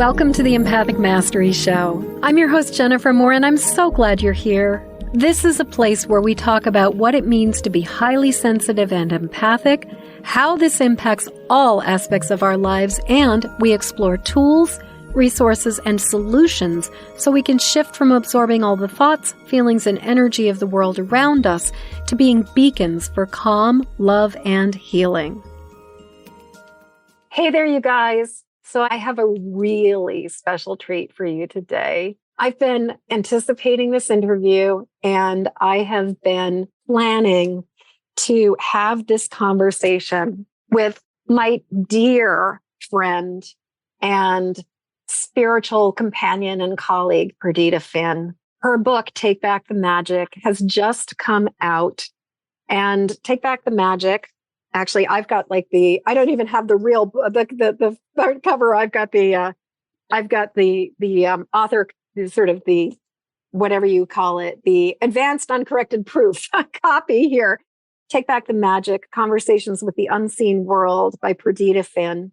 Welcome to the Empathic Mastery Show. I'm your host, Jennifer Moore, and I'm so glad you're here. This is a place where we talk about what it means to be highly sensitive and empathic, how this impacts all aspects of our lives, and we explore tools, resources, and solutions so we can shift from absorbing all the thoughts, feelings, and energy of the world around us to being beacons for calm, love, and healing. Hey there, you guys. So I have a really special treat for you today. I've been anticipating this interview and I have been planning to have this conversation with my dear friend and spiritual companion and colleague, Perdita Finn. Her book, Take Back the Magic, has just come out. And Take Back the Magic, actually, I've got like I don't even have the real, the cover. I've got the author, sort of the, whatever you call it, the advanced uncorrected proof copy here. Take Back the Magic, Conversations with the Unseen World by Perdita Finn.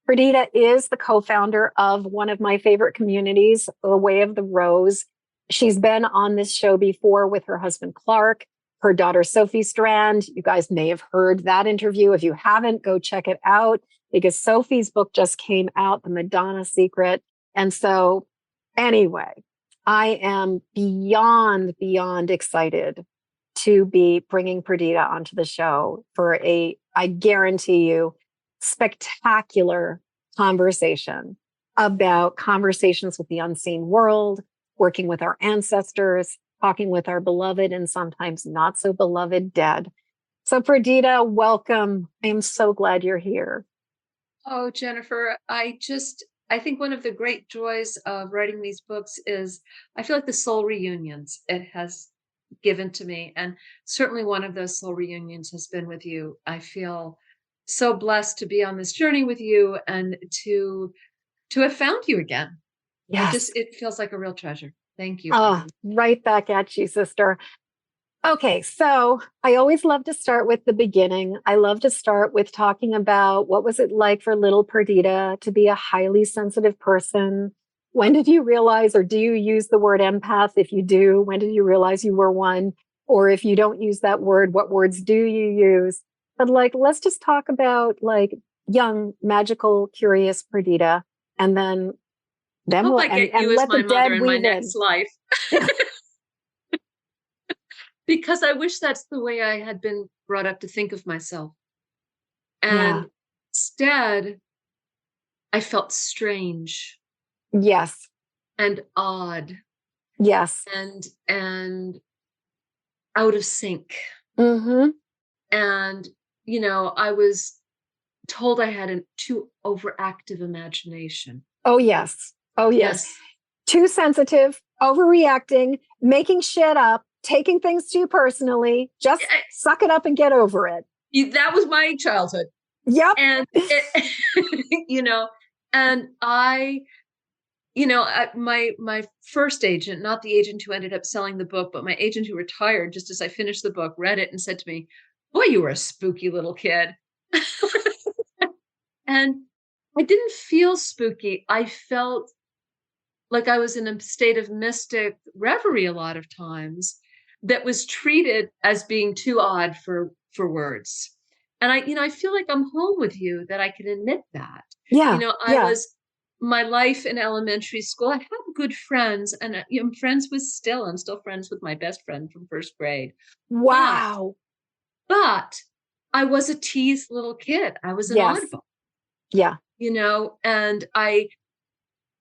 Perdita is the co-founder of one of my favorite communities, The Way of the Rose. She's been on this show before with her husband, Clark, her daughter, Sophie Strand. You guys may have heard that interview. If you haven't, go check it out because Sophie's book just came out, The Madonna Secret. And so anyway, I am beyond excited to be bringing Perdita onto the show for I guarantee you, spectacular conversation about conversations with the unseen world, working with our ancestors, talking with our beloved and sometimes not so beloved dead. So Perdita, welcome. I am so glad you're here. Oh, Jennifer, I think one of the great joys of writing these books is I feel like the soul reunions it has given to me. And certainly one of those soul reunions has been with you. I feel so blessed to be on this journey with you and to have found you again. Yes. It feels like a real treasure. Thank you. Right back at you, sister. Okay, so I always love to start with the beginning. I love to start with talking about what was it like for little Perdita to be a highly sensitive person? When did you realize, or do you use the word empath? If you do, when did you realize you were one? Or if you don't use that word, what words do you use? But let's just talk about young, magical, curious Perdita, and then we'll I get you as my mother in my next life. Because I wish that's the way I had been brought up to think of myself. And instead, I felt strange. Yes. And odd. Yes. And out of sync. Mm-hmm. And, I was told I had a too overactive imagination. Oh, yes. Oh, yes. Too sensitive, overreacting, making shit up, taking things too personally. Just suck it up and get over it. That was my childhood. Yep. And, and I, my first agent, not the agent who ended up selling the book, but my agent who retired just as I finished the book, read it and said to me, "Boy, you were a spooky little kid." And I didn't feel spooky. I felt like I was in a state of mystic reverie a lot of times that was treated as being too odd for words. And I feel like I'm home with you that I can admit that. Yeah. My life in elementary school, I had good friends and I'm still friends with my best friend from first grade. Wow. But I was a teased little kid. I was an oddball. Yeah. And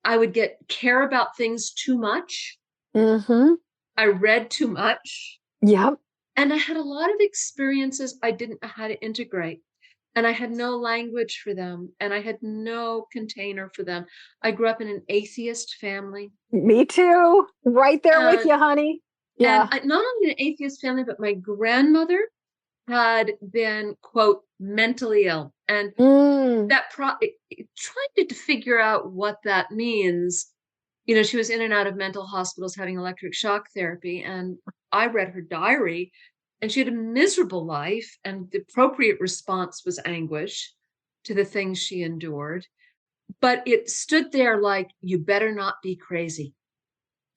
I would care about things too much. Mm-hmm. I read too much. Yep. And I had a lot of experiences I didn't know how to integrate. And I had no language for them. And I had no container for them. I grew up in an atheist family. Me too. Right there with you, honey. Yeah. And not only an atheist family, but my grandmother had been, quote, mentally ill. And trying to figure out what that means. She was in and out of mental hospitals having electric shock therapy. And I read her diary and she had a miserable life. And the appropriate response was anguish to the things she endured. but it stood there like, you better not be crazy.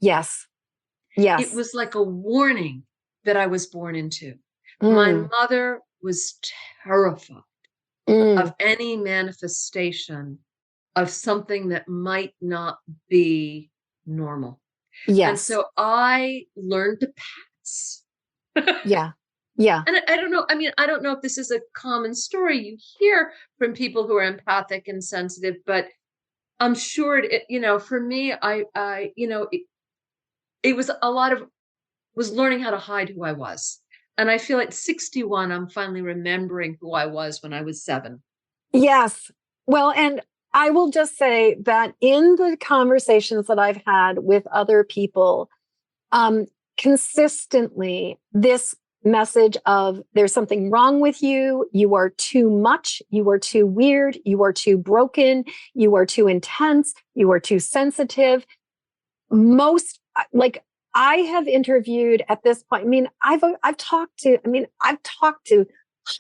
Yes. It Yes. was like a warning that I was born into. My Mm. mother was terrified Mm. of any manifestation of something that might not be normal. And Yes. so I learned to pass. Yeah. Yeah. And I don't know. I mean, I don't know if this is a common story you hear from people who are empathic and sensitive, but I'm sure it, for me, it was a lot of, was learning how to hide who I was. And I feel at 61, I'm finally remembering who I was when I was 7. Yes. Well, and I will just say that in the conversations that I've had with other people, um, consistently, this message of there's something wrong with you, you are too much, you are too weird, you are too broken, you are too intense, you are too sensitive. Most like I have interviewed at this point. I mean, I've talked to. I mean, I've talked to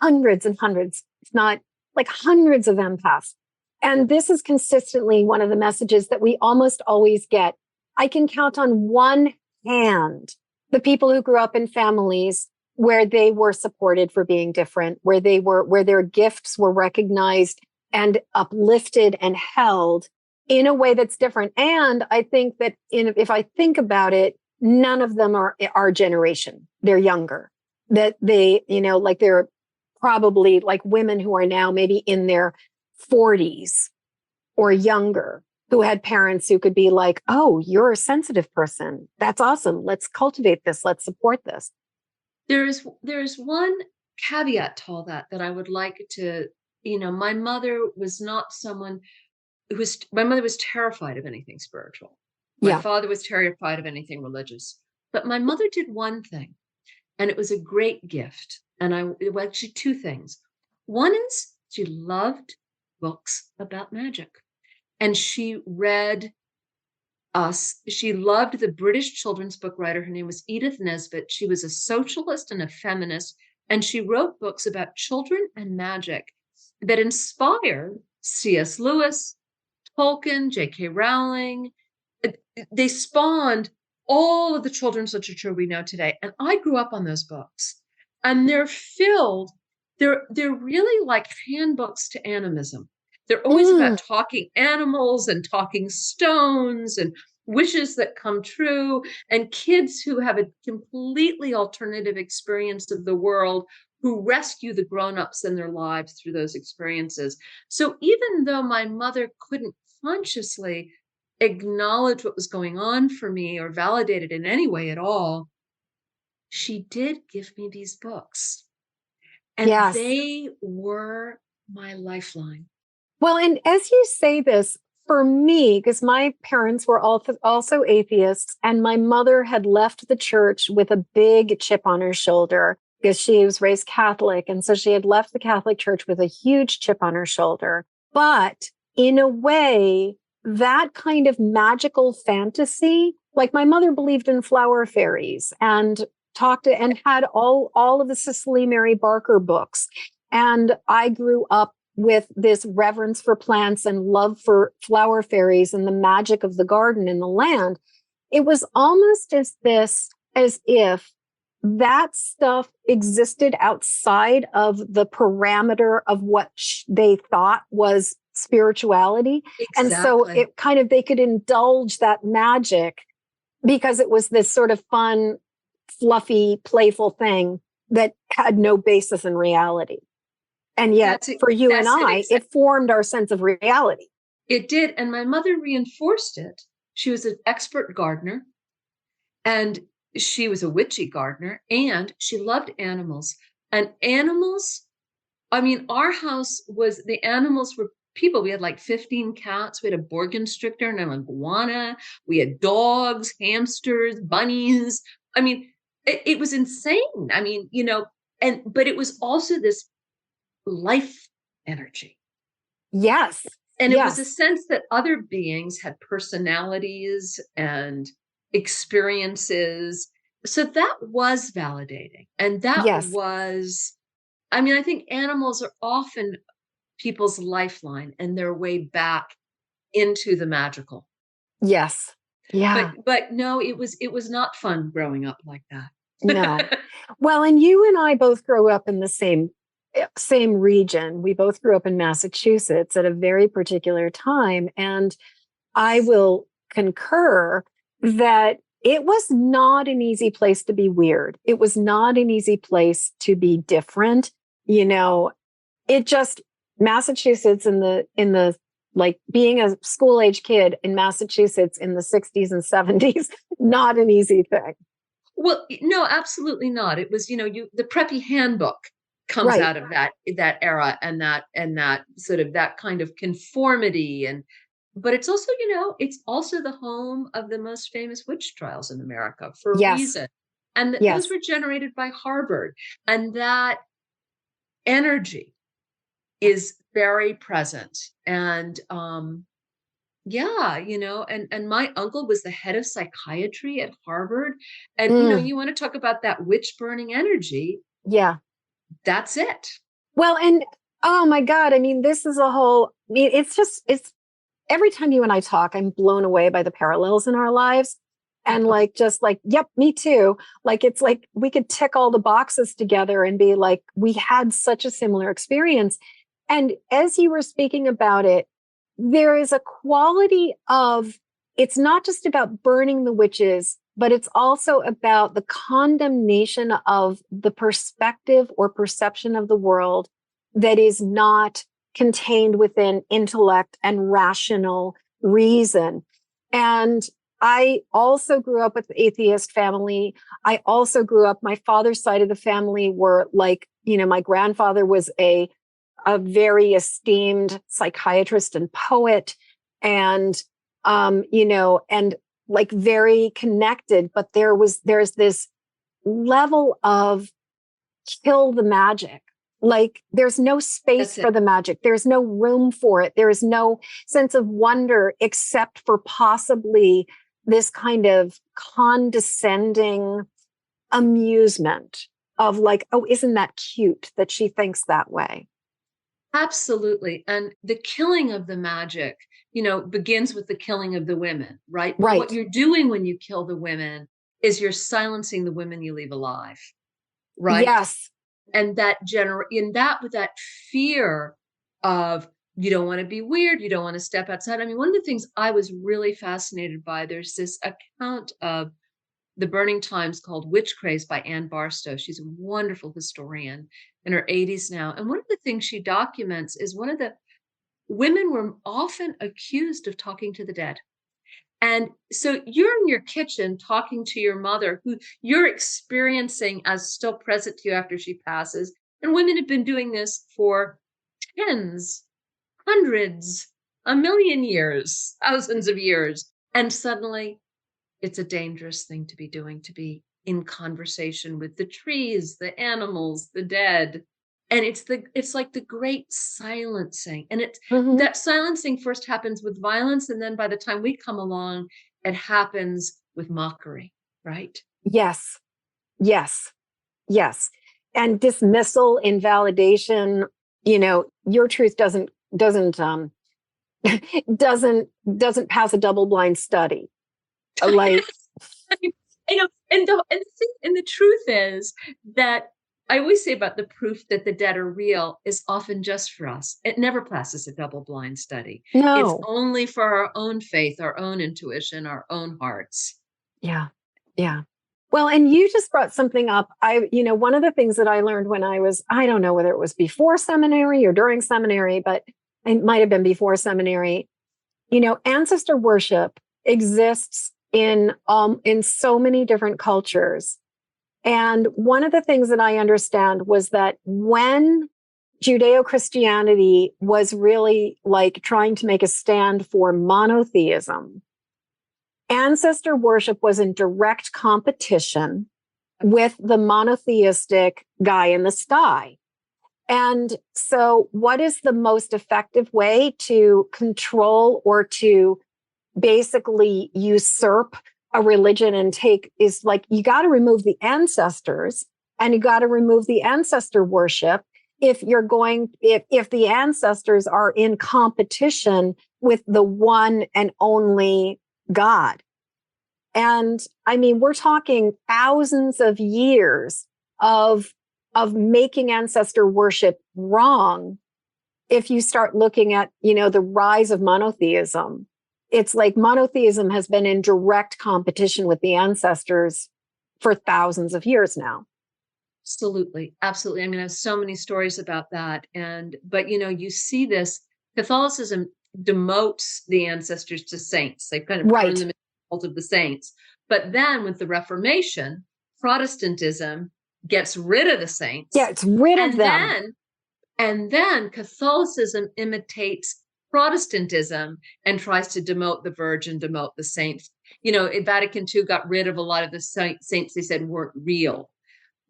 hundreds and hundreds, if not like hundreds of empaths, and this is consistently one of the messages that we almost always get. I can count on one hand the people who grew up in families where they were supported for being different, where their gifts were recognized and uplifted and held in a way that's different. And I think that if I think about it, none of them are our generation. They're younger. That they, like they're probably like women who are now maybe in their 40s or younger, who had parents who could be like, oh, you're a sensitive person. That's awesome. Let's cultivate this. Let's support this. There is one caveat to all that I would like to, my mother was not someone my mother was terrified of anything spiritual. My Yeah. father was terrified of anything religious. But my mother did one thing, and it was a great gift. And well, actually, two things. One is she loved books about magic. And she read us. She loved the British children's book writer. Her name was Edith Nesbit. She was a socialist and a feminist. And she wrote books about children and magic that inspired C.S. Lewis, Tolkien, J.K. Rowling. They spawned all of the children's literature we know today. And I grew up on those books. And they're really like handbooks to animism. They're always about talking animals and talking stones and wishes that come true, and kids who have a completely alternative experience of the world, who rescue the grown-ups in their lives through those experiences. So even though my mother couldn't consciously acknowledge what was going on for me or validate it in any way at all, she did give me these books. And Yes. they were my lifeline. Well, and as you say this, for me, because my parents were also atheists, and my mother had left the church with a big chip on her shoulder because she was raised Catholic. And so she had left the Catholic Church with a huge chip on her shoulder. But in a way, that kind of magical fantasy, like my mother believed in flower fairies and had all of the Cicely Mary Barker books. And I grew up with this reverence for plants and love for flower fairies and the magic of the garden and the land. It was almost as if that stuff existed outside of the parameter of what they thought was spirituality. Exactly. And so it kind of, they could indulge that magic because it was this sort of fun, fluffy, playful thing that had no basis in reality. And yet, for you and I, it formed our sense of reality. It did. And my mother reinforced it. She was an expert gardener, and she was a witchy gardener, and she loved animals. And animals, I mean, our house was, the animals were people. We had like 15 cats. We had a boa constrictor and an iguana. We had dogs, hamsters, bunnies. I mean, it was insane. I mean, but it was also this life energy. Yes. And it was a sense that other beings had personalities and experiences. So that was validating. And that was, I think animals are often people's lifeline and their way back into the magical. Yes. Yeah. But no, it was not fun growing up like No. that. Well, and you and I both grew up in the same region. We both grew up in Massachusetts at a very particular time. And I will concur that it was not an easy place to be weird. It was not an easy place to be different. You know, it just Massachusetts in the like being a school age kid in Massachusetts in the 60s and 70s, not an easy thing. Well, no, absolutely not. It was, the preppy handbook comes Right. out of that era, and that sort of that kind of conformity. But it's also, it's also the home of the most famous witch trials in America for a Yes. reason. And those Yes. were generated by Harvard. And that energy is very present. And yeah, and my uncle was the head of psychiatry at Harvard. And Mm, you want to talk about that witch burning energy, yeah. that's it. Well, and oh my God, I mean, this is a whole, I mean, it's every time you and I talk, I'm blown away by the parallels in our lives. And like, just like, yep, me too. Like, it's like we could tick all the boxes together and be like, we had such a similar experience. And as you were speaking about it, there is a quality of it's not just about burning the witches, but it's also about the condemnation of the perspective or perception of the world that is not contained within intellect and rational reason. And I also grew up with an atheist family. I also grew up, my father's side of the family were like, my grandfather was a very esteemed psychiatrist and poet, and and like very connected, but there's this level of kill the magic. Like there's no space That's for it. the magic. There's no room for it. There is no sense of wonder except for possibly this kind of condescending amusement of like, oh, isn't that cute that she thinks that way? Absolutely. And the killing of the magic, begins with the killing of the women, right? But what Right. you're doing when you kill the women is you're silencing the women you leave alive, right? Yes. And with that fear of you don't want to be weird, you don't want to step outside. I mean, one of the things I was really fascinated by, there's this account of the burning times called Witch Craze by Anne Barstow. She's a wonderful historian in her 80s now. And one of the things she documents is one of the women were often accused of talking to the dead. And so you're in your kitchen talking to your mother, who you're experiencing as still present to you after she passes. And women have been doing this for tens, hundreds, a million years, thousands of years. And suddenly it's a dangerous thing to be doing, to be in conversation with the trees, the animals, the dead. And it's like the great silencing. And Mm-hmm. that silencing first happens with violence. And then by the time we come along, it happens with mockery, right? Yes. Yes. Yes. And dismissal, invalidation, your truth doesn't doesn't pass a double blind study. Like, And the truth is that I always say about the proof that the dead are real is often just for us. It never passes a double blind study. It's no. only for our own faith, our own intuition, our own hearts. Yeah. Yeah. Well, and you just brought something up. One of the things that I learned when I don't know whether it was before seminary or during seminary, but it might have been before seminary. Ancestor worship exists in so many different cultures. And one of the things that I understand was that when Judeo-Christianity was really like trying to make a stand for monotheism, ancestor worship was in direct competition with the monotheistic guy in the sky. And so, what is the most effective way to control or to basically usurp a religion and is like, you got to remove the ancestors and you got to remove the ancestor worship if the ancestors are in competition with the one and only God. And I mean, we're talking thousands of years of making ancestor worship wrong. If you start looking at, the rise of monotheism, it's like monotheism has been in direct competition with the ancestors for thousands of years now. Absolutely. Absolutely. I mean, I have so many stories about that. But you see this, Catholicism demotes the ancestors to saints. They kind of turn them into the cult of the saints. But then with the Reformation, Protestantism gets rid of the saints. Yeah, it's rid of them. And then Catholicism imitates Protestantism and tries to demote the Virgin, demote the saints. Vatican II got rid of a lot of the saints they said weren't real.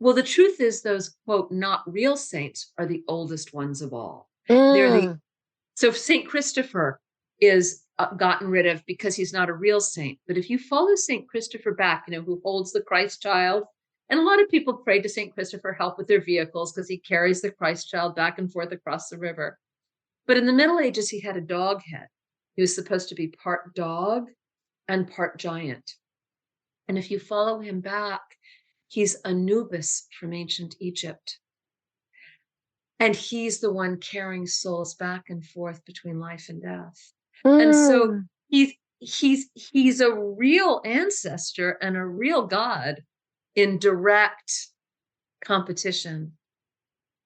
Well, the truth is those, quote, not real saints are the oldest ones of all. So St. Christopher is gotten rid of because he's not a real saint. But if you follow St. Christopher back, who holds the Christ child, and a lot of people pray to St. Christopher help with their vehicles because he carries the Christ child back and forth across the river. But in the Middle Ages, he had a dog head. He was supposed to be part dog and part giant. And if you follow him back, he's Anubis from ancient Egypt. And he's the one carrying souls back and forth between life and death. And so he's a real ancestor and a real God in direct competition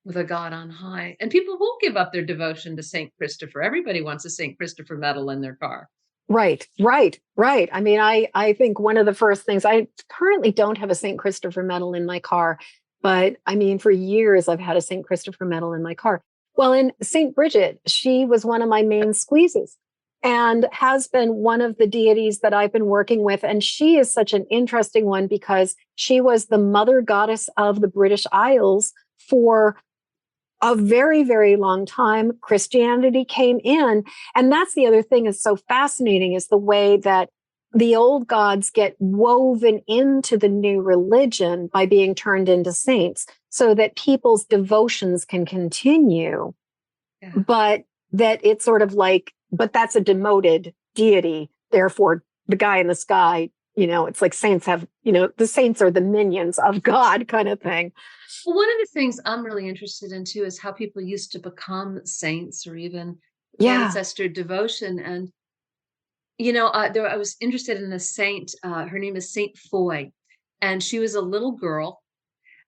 with a God on high. And people won't give up their devotion to St. Christopher. Everybody wants a St. Christopher medal in their car. Right. I mean, I think one of the first things, I currently don't have a St. Christopher medal in my car, but I mean, for years I've had a St. Christopher medal in my car. Well, in St. Bridget, she was one of my main squeezes and has been one of the deities that I've been working with. And she is such an interesting one because she was the mother goddess of the British Isles for a very, very long time. Christianity came in. And that's the other thing is so fascinating is the way that the old gods get woven into the new religion by being turned into saints so that people's devotions can continue. Yeah. But that it's sort of like, but that's a demoted deity. Therefore, the guy in the sky, it's like saints have, the saints are the minions of God kind of thing. Well, one of the things I'm really interested in too is how people used to become saints or even ancestor devotion. And, I was interested in a saint, her name is Saint Foy, and she was a little girl.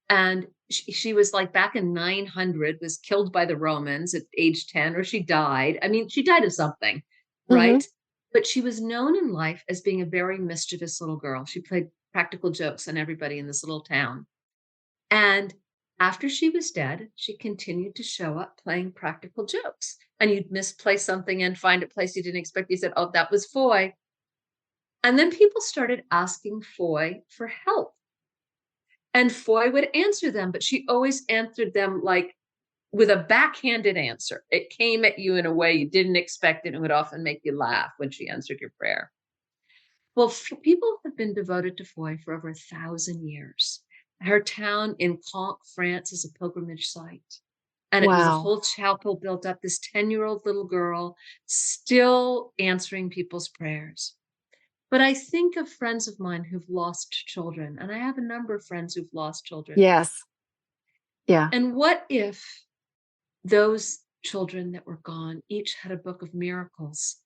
And she was like back in 900, was killed by the Romans at age 10, or she died. I mean, she died of something, right? But she was known in life as being a very mischievous little girl. She played practical jokes on everybody in this little town. And after she was dead, she continued to show up playing practical jokes. And you'd misplace something and find a place you didn't expect. You said, oh, that was Foy. And then people started asking Foy for help. And Foy would answer them, but she always answered them like with a backhanded answer. It came at you in a way you didn't expect it and would often make you laugh when she answered your prayer. Well, people have been devoted to Foy for over 1,000 years. Her town in Caen, France is a pilgrimage site. And it was a whole chapel built up, this 10-year-old little girl still answering people's prayers. But I think of friends of mine who've lost children, and I have a number of friends who've lost children. Yes. Yeah. And what if those children that were gone each had a book of miracles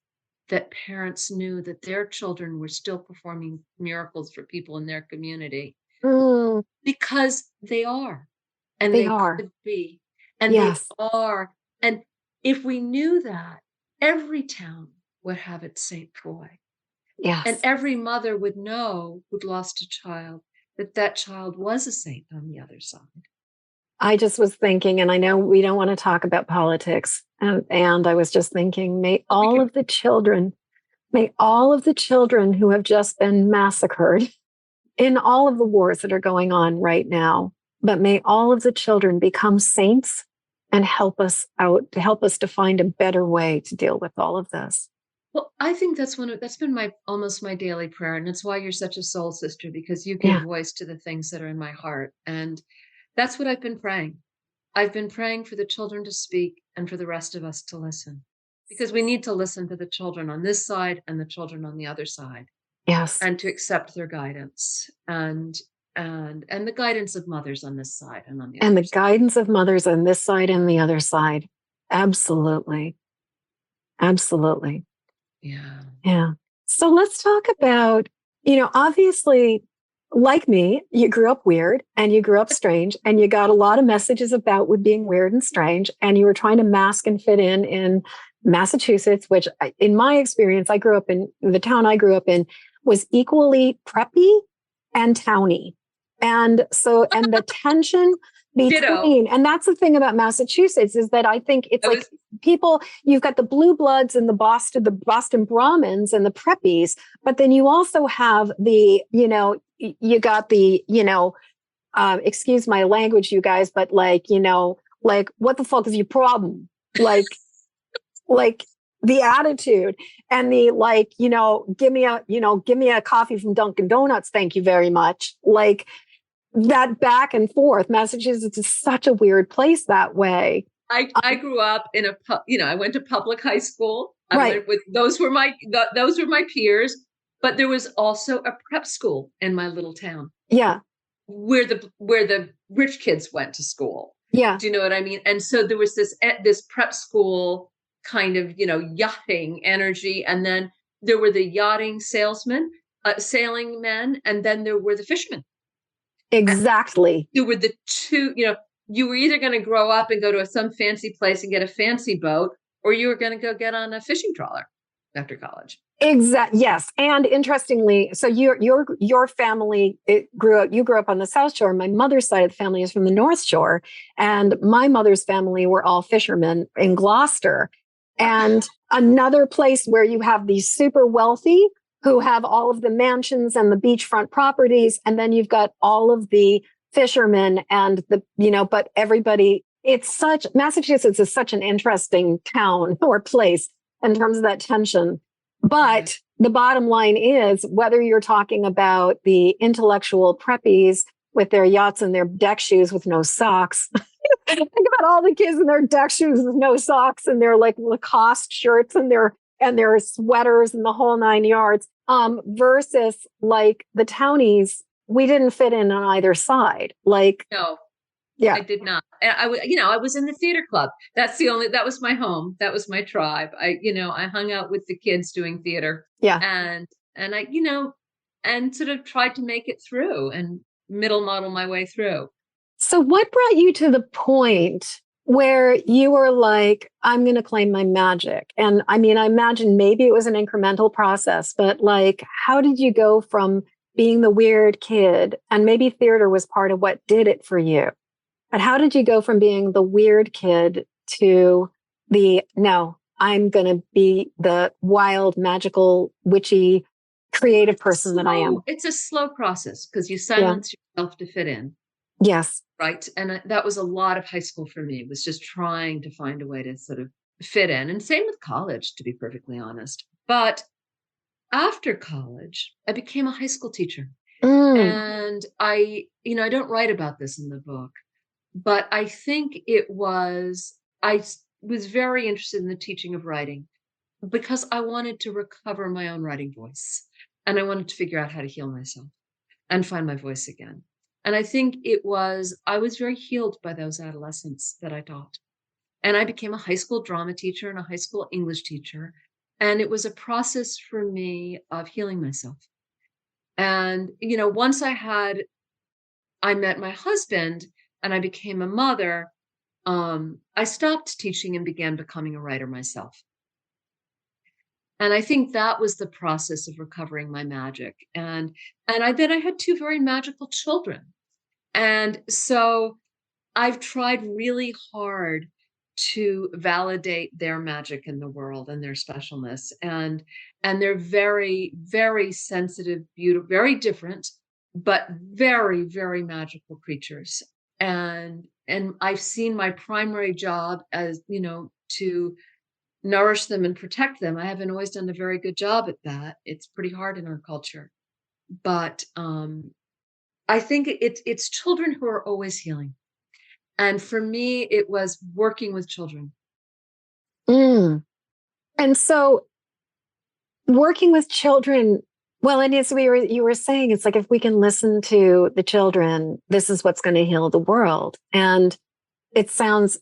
that parents knew that their children were still performing miracles for people in their community? Because they are. And they could be. And they are. And if we knew that, every town would have its Saint Foy. Yes. And every mother would know who'd lost a child that child was a saint on the other side. I just was thinking, and I know we don't want to talk about politics, and I was just thinking, may all of the children who have just been massacred in all of the wars that are going on right now, but may all of the children become saints and help us out, to help us to find a better way to deal with all of this. Well, I think that's been almost my daily prayer. And it's why you're such a soul sister, because you give voice to the things that are in my heart. And that's what I've been praying. I've been praying for the children to speak and for the rest of us to listen. because we need to listen to the children on this side and the children on the other side, Yes. and to accept their guidance and the guidance of mothers on this side and on the And other the side. guidance of mothers on this side and the other side. Absolutely. Absolutely. Yeah. Yeah. So let's talk about, obviously, like me, you grew up weird and you grew up strange and you got a lot of messages about with being weird and strange. And you were trying to mask and fit in Massachusetts, which in my experience, I grew up in the town I grew up in was equally preppy and towny. And the tension Ditto. between, and that's the thing about Massachusetts is that I think it's I like was people, you've got the blue bloods and the Boston Brahmins and the preppies, but then you also have you got the, excuse my language, you guys, but like, what the fuck is your problem? Like the attitude and the give me a coffee from Dunkin' Donuts. Thank you very much. Like that back and forth. Massachusetts is such a weird place that way. I grew up in I went to public high school. Right. Those were my peers, but there was also a prep school in my little town. Yeah. Where the rich kids went to school. Yeah. Do you know what I mean? And so there was this prep school kind of, yachting energy. And then there were the yachting sailing men, and then there were the fishermen. Exactly. There were the two, you were either going to grow up and go to some fancy place and get a fancy boat, or you were going to go get on a fishing trawler after college. Yes. And interestingly, so your family you grew up on the South Shore. My mother's side of the family is from the North Shore. And my mother's family were all fishermen in Gloucester. And another place where you have these super wealthy who have all of the mansions and the beachfront properties. And then you've got all of the fishermen and but everybody, Massachusetts is such an interesting town or place in terms of that tension. But the bottom line is, whether you're talking about the intellectual preppies with their yachts and their deck shoes with no socks, think about all the kids in their deck shoes with no socks and their like Lacoste shirts and their sweaters and the whole 9 yards, versus like the townies, we didn't fit in on either side. Like, no. Yeah, I did not. I was in the theater club. That was my home. That was my tribe. I hung out with the kids doing theater. Yeah. And I, and sort of tried to make it through and middle model my way through. So what brought you to the point where you were like, I'm going to claim my magic? And I mean, I imagine maybe it was an incremental process, but like, how did you go from being the weird kid, and maybe theater was part of what did it for you? But how did you go from being the weird kid to no, I'm going to be the wild, magical, witchy, creative person that I am? It's a slow process because you silence yourself to fit in. Yes. Right. And that was a lot of high school for me, was just trying to find a way to sort of fit in. And same with college, to be perfectly honest. But after college, I became a high school teacher. And I don't write about this in the book, but I think I was very interested in the teaching of writing because I wanted to recover my own writing voice, and I wanted to figure out how to heal myself and find my voice again. And I think I was very healed by those adolescents that I taught. And I became a high school drama teacher and a high school English teacher. And it was a process for me of healing myself. And, once I met my husband and I became a mother, I stopped teaching and began becoming a writer myself. And I think that was the process of recovering my magic. And then I had two very magical children. And so I've tried really hard to validate their magic in the world and their specialness. And they're very, very sensitive, beautiful, very different, but very, very magical creatures. And I've seen my primary job as, to nourish them and protect them. I haven't always done a very good job at that. It's pretty hard in our culture. But I think it's children who are always healing. And for me, it was working with children. And so working with children, well, and as you were saying, it's like if we can listen to the children, this is what's going to heal the world. And it sounds,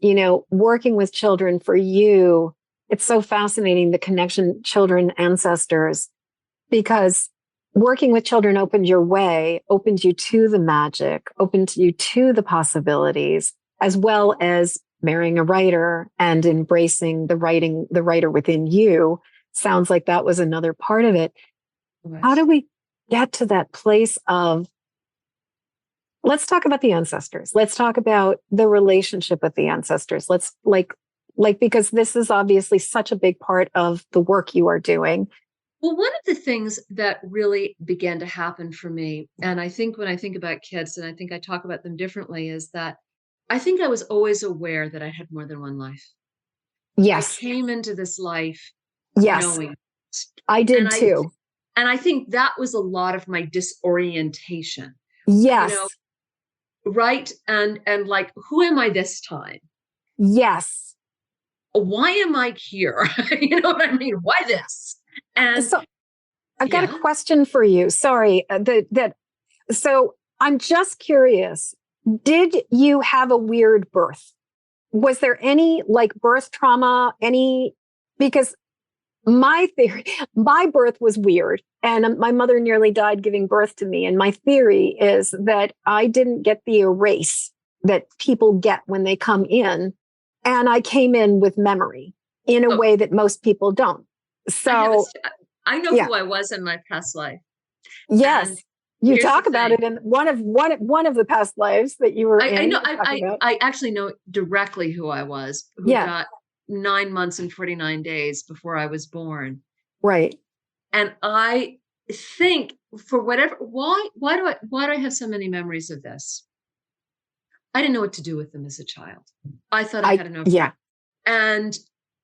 working with children for you, it's so fascinating, the connection children, ancestors, because working with children opened your way, opened you to the magic, opened you to the possibilities, as well as marrying a writer and embracing the writer within you. Sounds like that was another part of it. How do we get to that place of, let's talk about the ancestors. Let's talk about the relationship with the ancestors. Let's because this is obviously such a big part of the work you are doing. Well, one of the things that really began to happen for me, and I think when I think about kids, and I think I talk about them differently, is that I think I was always aware that I had more than one life. Yes. I came into this life Yes. knowing it. I did too. And I think that was a lot of my disorientation. Yes. Right? And like, who am I this time? Yes. Why am I here? You know what I mean? Why this? And so I've got a question for you. Sorry, so I'm just curious. Did you have a weird birth? Was there any birth trauma? Because my birth was weird, and my mother nearly died giving birth to me. And my theory is that I didn't get the erase that people get when they come in, and I came in with memory in a way that most people don't. So I know who I was in my past life. Yes. And you talk about it in one of the past lives that you were in. I know. I actually know directly who I was, who got 9 months and 49 days before I was born. Right. And I think for whatever, why do I have so many memories of this? I didn't know what to do with them as a child. I thought I had enough. Yeah. And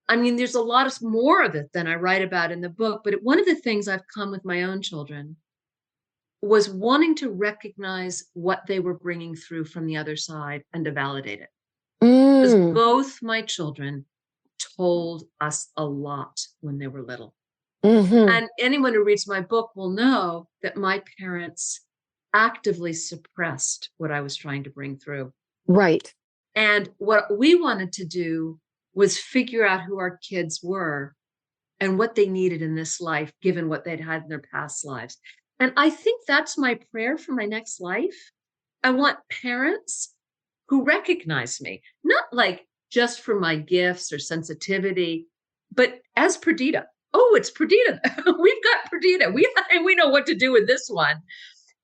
I mean, there's a lot more of it than I write about in the book. But one of the things I've come with my own children was wanting to recognize what they were bringing through from the other side and to validate it. Because both my children told us a lot when they were little. Mm-hmm. And anyone who reads my book will know that my parents actively suppressed what I was trying to bring through. Right. And what we wanted to do was figure out who our kids were and what they needed in this life, given what they'd had in their past lives. And I think that's my prayer for my next life. I want parents who recognize me, not like just for my gifts or sensitivity, but as Perdita. Oh, it's Perdita. We've got Perdita. We know what to do with this one.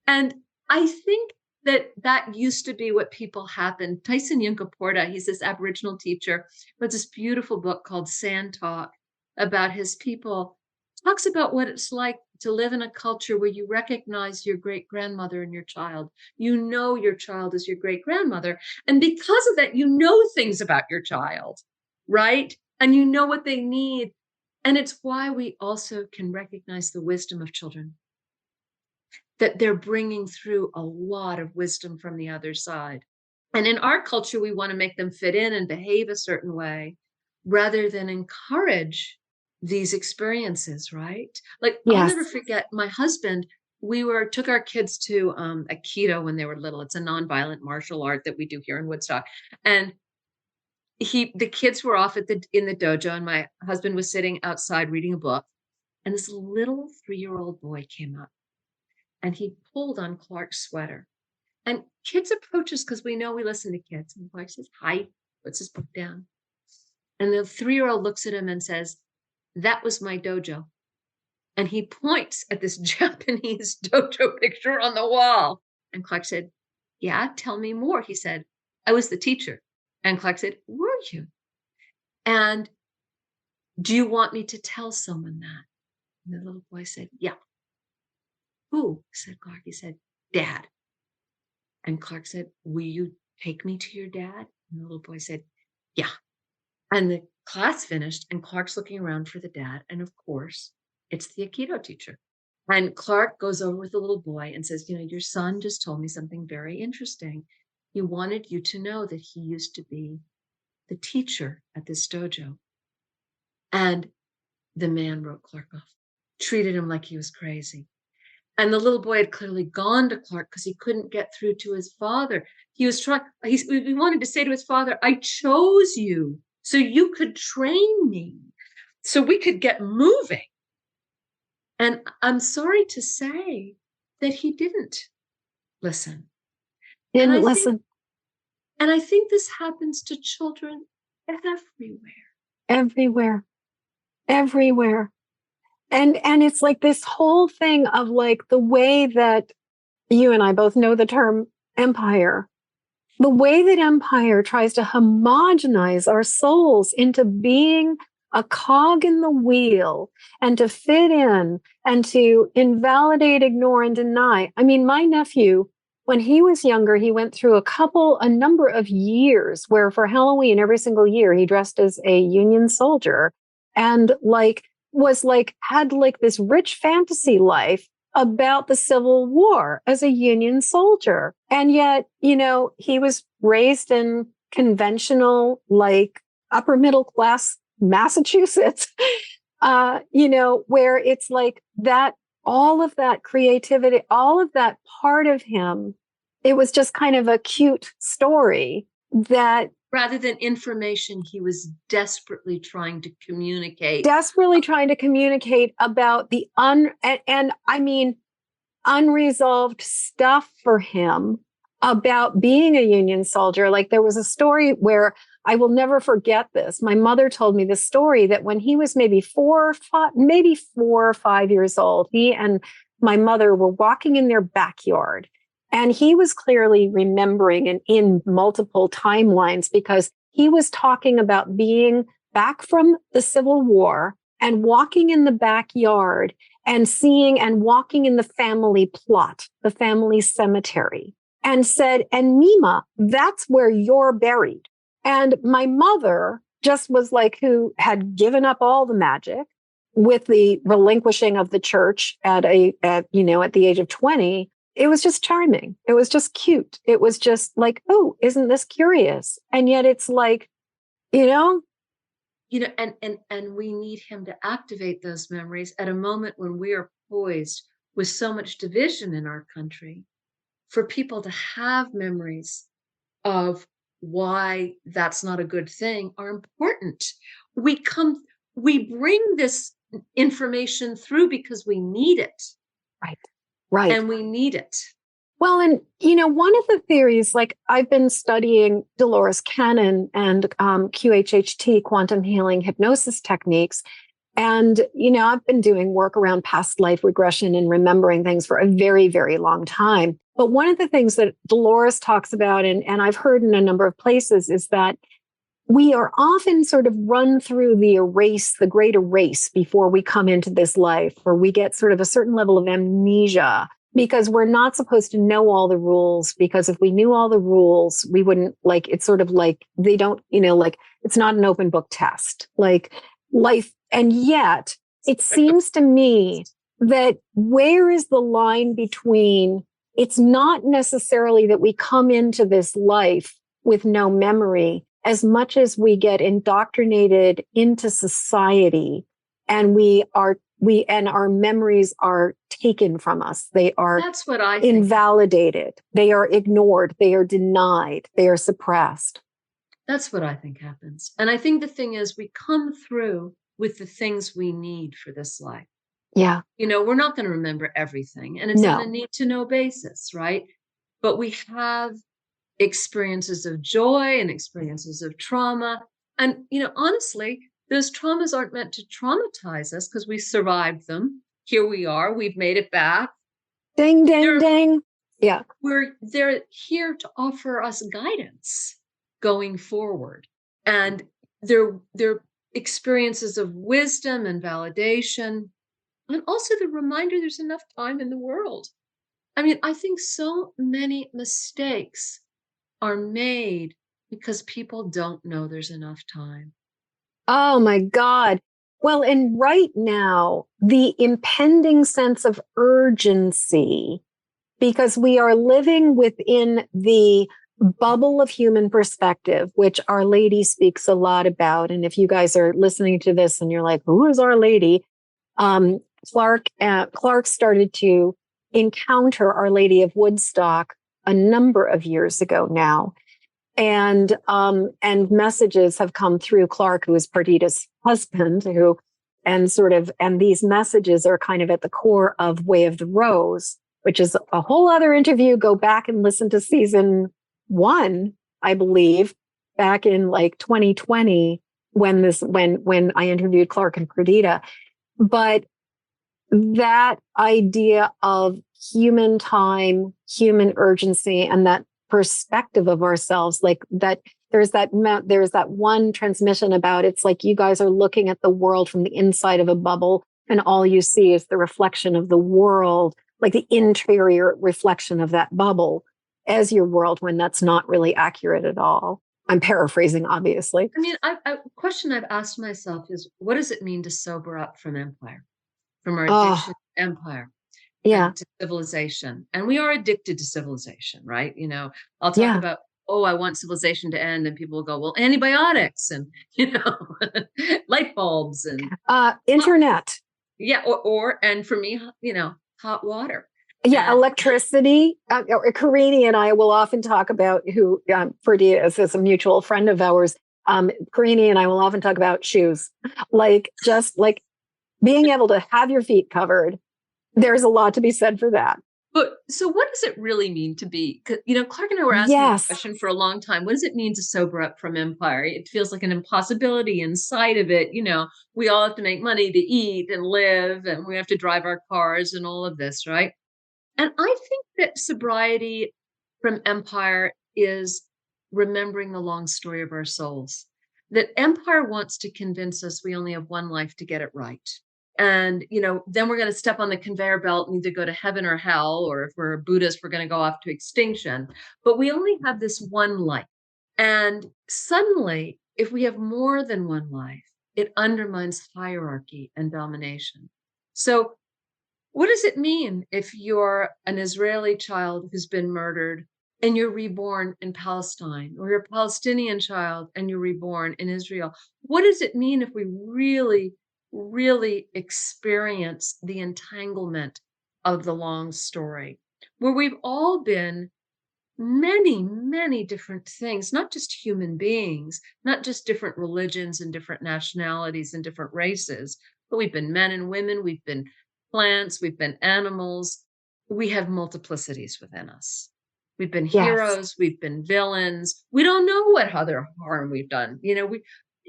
And I think that used to be what people happened. Tyson Yunkaporta, he's this Aboriginal teacher, wrote this beautiful book called Sand Talk about his people, talks about what it's like to live in a culture where you recognize your great-grandmother in your child. You know your child is your great-grandmother. And because of that, you know things about your child, right? And you know what they need. And it's why we also can recognize the wisdom of children, that they're bringing through a lot of wisdom from the other side. And in our culture, we want to make them fit in and behave a certain way rather than encourage these experiences, right? Like, yes. I'll never forget my husband. We took our kids to Aikido when they were little. It's a nonviolent martial art that we do here in Woodstock. And the kids were off in the dojo, and my husband was sitting outside reading a book. And this little 3-year-old boy came up and he pulled on Clark's sweater. And kids approach us because we know we listen to kids. And Clark says, "Hi," puts his book down. And the 3-year-old looks at him and says, "That was my dojo." And he points at this Japanese dojo picture on the wall. And Clark said, "Yeah, tell me more." He said, "I was the teacher." And Clark said, "Were you? And do you want me to tell someone that?" And the little boy said, "Yeah." "Who?" said Clark. He said, "Dad." And Clark said, "Will you take me to your dad?" And the little boy said, "Yeah." And the class finished, and Clark's looking around for the dad. And of course, it's the Aikido teacher. And Clark goes over with the little boy and says, "Your son just told me something very interesting. He wanted you to know that he used to be the teacher at this dojo." And the man wrote Clark off, treated him like he was crazy. And the little boy had clearly gone to Clark because he couldn't get through to his father. He was trying, he wanted to say to his father, I chose you so you could train me, so we could get moving. And I'm sorry to say that he didn't listen. Didn't listen. And I think this happens to children everywhere. Everywhere. And it's like this whole thing of like the way that you and I both know the term empire, the way that empire tries to homogenize our souls into being a cog in the wheel and to fit in and to invalidate, ignore, and deny. I mean, my nephew, when he was younger, he went through a number of years where for Halloween, every single year, he dressed as a Union soldier and had this rich fantasy life about the Civil War as a Union soldier. And yet, he was raised in conventional, like upper middle class Massachusetts, where it's like that, all of that creativity, all of that part of him, it was just kind of a cute story that rather than information, he was desperately trying to communicate about the unresolved stuff for him about being a Union soldier. Like there was a story where I will never forget this. My mother told me this story that when he was maybe 4 or 5 years old, he and my mother were walking in their backyard. And he was clearly remembering and in multiple timelines because he was talking about being back from the Civil War and walking in the backyard and seeing and walking in the family plot, the family cemetery, and said, and Mima, that's where you're buried. And my mother just was like, who had given up all the magic with the relinquishing of the church at the age of 20. It was just charming. It was just cute. It was just like, oh, isn't this curious? And yet it's like, and we need him to activate those memories at a moment when we are poised with so much division in our country, for people to have memories of why that's not a good thing are important. We bring this information through because we need it. Right. And we need it. Well, and, one of the theories, like I've been studying Dolores Cannon and QHHT, quantum healing hypnosis techniques. And, I've been doing work around past life regression and remembering things for a very, very long time. But one of the things that Dolores talks about, and I've heard in a number of places, is that we are often sort of run through the great erase before we come into this life, or we get sort of a certain level of amnesia because we're not supposed to know all the rules. Because if we knew all the rules, we wouldn't it's sort of like they don't, it's not an open book test, like life. And yet it seems to me that where is the line between, it's not necessarily that we come into this life with no memory, as much as we get indoctrinated into society and our memories are taken from us. They are That's what I invalidated. Think. They are ignored. They are denied. They are suppressed. That's what I think happens. And I think the thing is we come through with the things we need for this life. Yeah. We're not going to remember everything, and it's on a need to know basis, right? But we have experiences of joy and experiences of trauma. And, honestly, those traumas aren't meant to traumatize us because we survived them. Here we are. We've made it back. Ding, ding, ding. Yeah. They're here to offer us guidance going forward. And they're experiences of wisdom and validation. And also the reminder there's enough time in the world. I mean, I think so many mistakes are made because people don't know there's enough time. Oh my God. Well, and right now, the impending sense of urgency, because we are living within the bubble of human perspective, which Our Lady speaks a lot about. And if you guys are listening to this and you're like, who is Our Lady? Clark started to encounter Our Lady of Woodstock a number of years ago now. And messages have come through Clark, who is Perdita's husband, and these messages are kind of at the core of Way of the Rose, which is a whole other interview. Go back and listen to season 1, I believe, back in like 2020 when I interviewed Clark and Perdita. But that idea of human time, human urgency, and that perspective of ourselves, like that, there's that one transmission about, it's like you guys are looking at the world from the inside of a bubble, and all you see is the reflection of the world, like the interior reflection of that bubble as your world, when that's not really accurate at all. I'm paraphrasing, obviously. I mean, a question I've asked myself is, what does it mean to sober up from empire, from our addiction to empire? Yeah. To civilization. And we are addicted to civilization, right? I'll talk about, I want civilization to end, and people will go, well, antibiotics and, light bulbs and internet. Yeah. And for me, hot water. Yeah. Electricity. Karini and I will often talk about, who Perdita is a mutual friend of ours. Karini and I will often talk about shoes, just being able to have your feet covered. There's a lot to be said for that. But so what does it really mean to be, Clark and I were asking the question for a long time. What does it mean to sober up from empire? It feels like an impossibility inside of it. We all have to make money to eat and live, and we have to drive our cars and all of this, right? And I think that sobriety from empire is remembering the long story of our souls. That empire wants to convince us we only have one life to get it right. And, then we're going to step on the conveyor belt and either go to heaven or hell, or if we're a Buddhist, we're going to go off to extinction. But we only have this one life. And suddenly, if we have more than one life, it undermines hierarchy and domination. So what does it mean if you're an Israeli child who's been murdered and you're reborn in Palestine, or you're a Palestinian child and you're reborn in Israel? What does it mean if we really experience the entanglement of the long story, where we've all been many, many different things, not just human beings, not just different religions and different nationalities and different races, but we've been men and women, we've been plants, we've been animals. We have multiplicities within us. We've been heroes, we've been villains. We don't know what other harm we've done.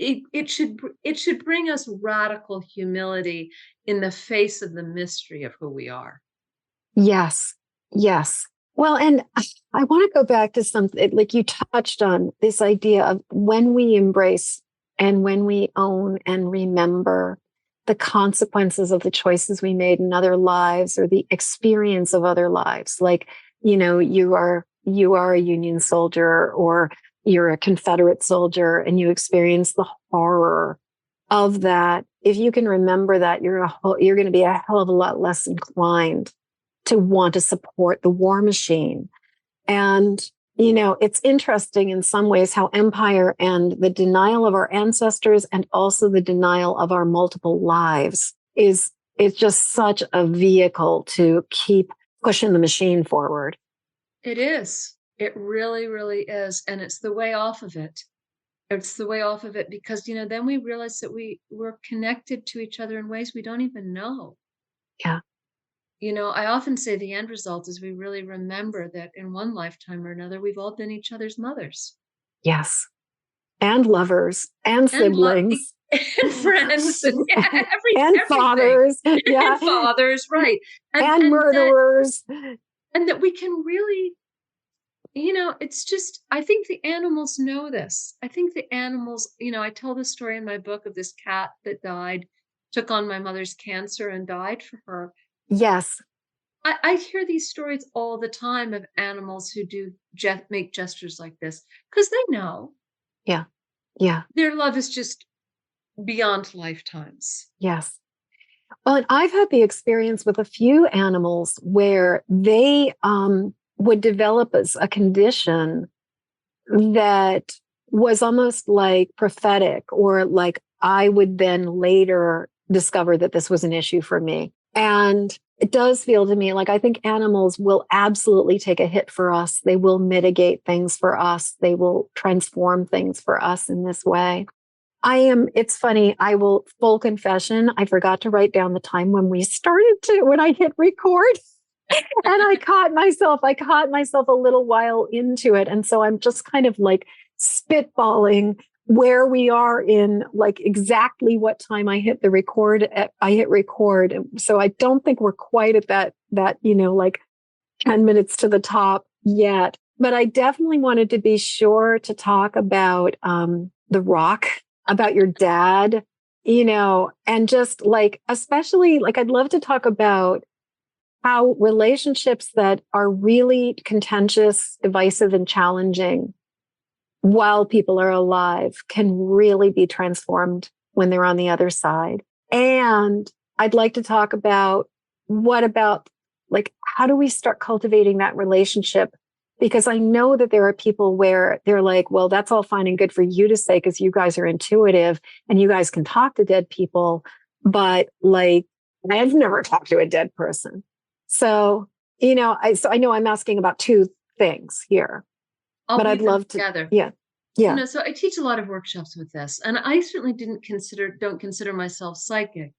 It should bring us radical humility in the face of the mystery of who we are. Yes. Well, and I want to go back to something like you touched on, this idea of when we embrace and when we own and remember the consequences of the choices we made in other lives, or the experience of other lives. Like, you are a Union soldier, or you're a Confederate soldier, and you experience the horror of that. If you can remember that, you're going to be a hell of a lot less inclined to want to support the war machine. And, it's interesting in some ways how empire and the denial of our ancestors, and also the denial of our multiple lives, it's just such a vehicle to keep pushing the machine forward. It is. It really, really is. And it's the way off of it. It's the way off of it because, then we realize that we're connected to each other in ways we don't even know. Yeah. I often say the end result is we really remember that in one lifetime or another, we've all been each other's mothers. Yes. And lovers and siblings. And friends and and fathers. Yeah. And fathers, right. And murderers. And that we can really, it's just, I think the animals know this. I think the animals, I tell this story in my book of this cat that died, took on my mother's cancer and died for her. Yes. I hear these stories all the time of animals who do make gestures like this because they know. Yeah. Their love is just beyond lifetimes. Yes. Well, and I've had the experience with a few animals where they would develop as a condition that was almost like prophetic, or like I would then later discover that this was an issue for me. And it does feel to me like I think animals will absolutely take a hit for us. They will mitigate things for us. They will transform things for us in this way. It's funny, full confession, I forgot to write down the time when when I hit record. And I caught myself a little while into it. And so I'm just kind of like spitballing where we are in like exactly what time I hit record. So I don't think we're quite at that, like 10 minutes to the top yet. But I definitely wanted to be sure to talk about The Rock, about your dad, and just like, especially like, I'd love to talk about how relationships that are really contentious, divisive, and challenging while people are alive can really be transformed when they're on the other side. And I'd like to talk about like, how do we start cultivating that relationship? Because I know that there are people where they're like, well, that's all fine and good for you to say because you guys are intuitive and you guys can talk to dead people. But like, I've never talked to a dead person. So, I know I'm asking about two things here, but I'd love to. Together. Yeah. Yeah. So I teach a lot of workshops with this, and I certainly don't consider myself psychic.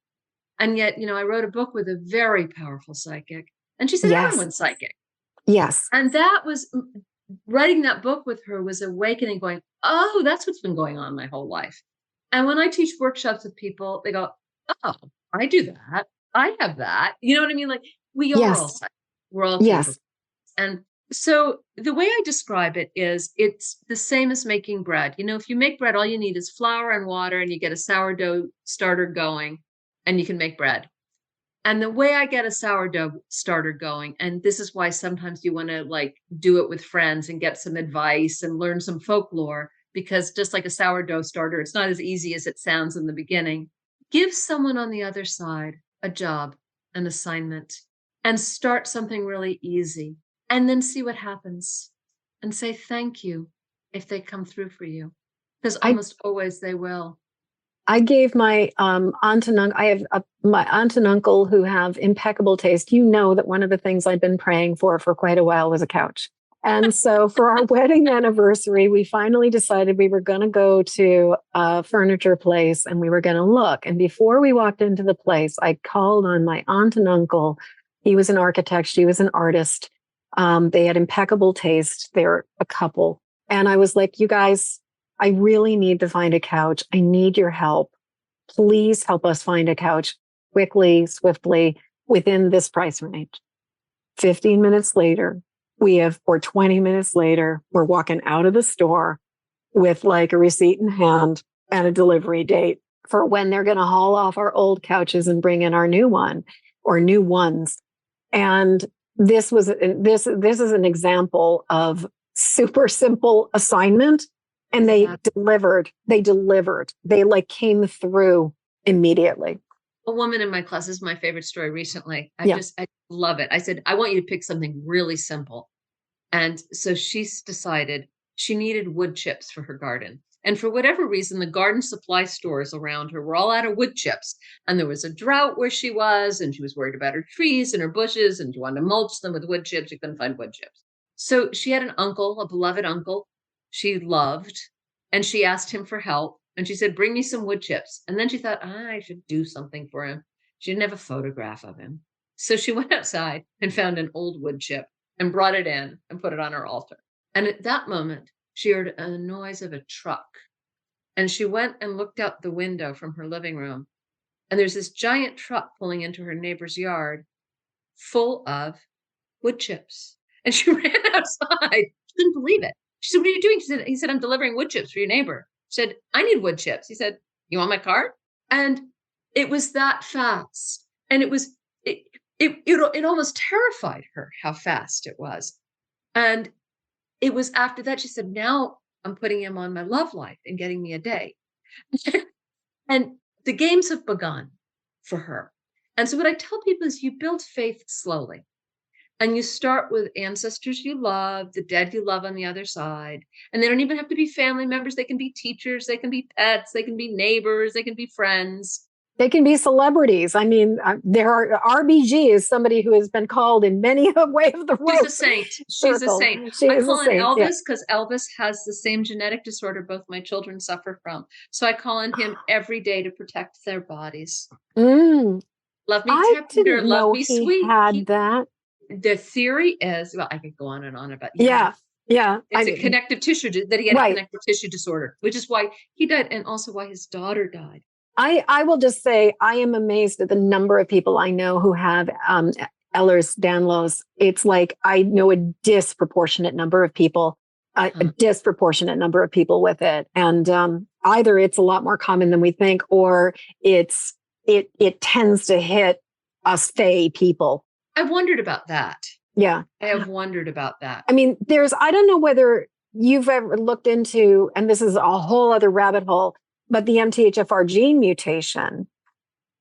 And yet, I wrote a book with a very powerful psychic, and she said, everyone's psychic. Yes. And that was writing that book with her was awakening, going, oh, that's what's been going on my whole life. And when I teach workshops with people, they go, oh, I do that. I have that. You know what I mean? Like we are all psychic. We're all capable. And so the way I describe it is it's the same as making bread. If you make bread, all you need is flour and water, and you get a sourdough starter going, and you can make bread. And the way I get a sourdough starter going, and this is why sometimes you want to like do it with friends and get some advice and learn some folklore, because just like a sourdough starter, it's not as easy as it sounds in the beginning. Give someone on the other side a job, an assignment, and start something really easy, and then see what happens and say thank you if they come through for you, because almost always they will. I gave my aunt and uncle, my aunt and uncle who have impeccable taste. You know that one of the things I'd been praying for quite a while was a couch. And so for our wedding anniversary, we finally decided we were going to go to a furniture place and we were going to look. And before we walked into the place, I called on my aunt and uncle. He was an architect. She was an artist. They had impeccable taste. They're a couple. And I was like, you guys, I really need to find a couch. I need your help. Please help us find a couch quickly, swiftly, within this price range. 15 minutes later, 20 minutes later, we're walking out of the store with like a receipt in hand and a delivery date for when they're going to haul off our old couches and bring in our new one or new ones. And this is an example of super simple assignment. And they delivered. They like came through immediately. A woman in my class, this is my favorite story recently. I love it. I said, I want you to pick something really simple. And so she's decided she needed wood chips for her garden. And for whatever reason, the garden supply stores around her were all out of wood chips. And there was a drought where she was, and she was worried about her trees and her bushes, and she wanted to mulch them with wood chips. She couldn't find wood chips. So she had an uncle, a beloved uncle she loved, and she asked him for help. And she said, bring me some wood chips. And then she thought, I should do something for him. She didn't have a photograph of him. So she went outside and found an old wood chip and brought it in and put it on her altar. And at that moment, she heard a noise of a truck. And she went and looked out the window from her living room. And there's this giant truck pulling into her neighbor's yard full of wood chips. And she ran outside. She couldn't believe it. She said, what are you doing? He said, I'm delivering wood chips for your neighbor. She said, I need wood chips. He said, you want my card? And it was that fast. And it almost terrified her how fast it was. And it was after that, she said, now I'm putting him on my love life and getting me a day. And the games have begun for her. And so what I tell people is you build faith slowly. And you start with ancestors you love, the dead you love on the other side. And they don't even have to be family members. They can be teachers, they can be pets, they can be neighbors, they can be friends. They can be celebrities. I mean, there are RBG is somebody who has been called in many a way of the rope. She's a saint. She's a saint. I call on Elvis because Elvis has the same genetic disorder both my children suffer from. So I call on him every day to protect their bodies. Mm. Love me I tender, didn't love know me he sweet. had that. The theory is, well, I could go on and on about yeah. It's a connective tissue that he had a connective tissue disorder, which is why he died, and also why his daughter died. I will just say I am amazed at the number of people I know who have Ehlers-Danlos. It's like I know a disproportionate number of people, a disproportionate number of people with it, and either it's a lot more common than we think, or it tends to hit us Fae people. I've wondered about that. Yeah. I have wondered about that. I mean, I don't know whether you've ever looked into, and this is a whole other rabbit hole, but the MTHFR gene mutation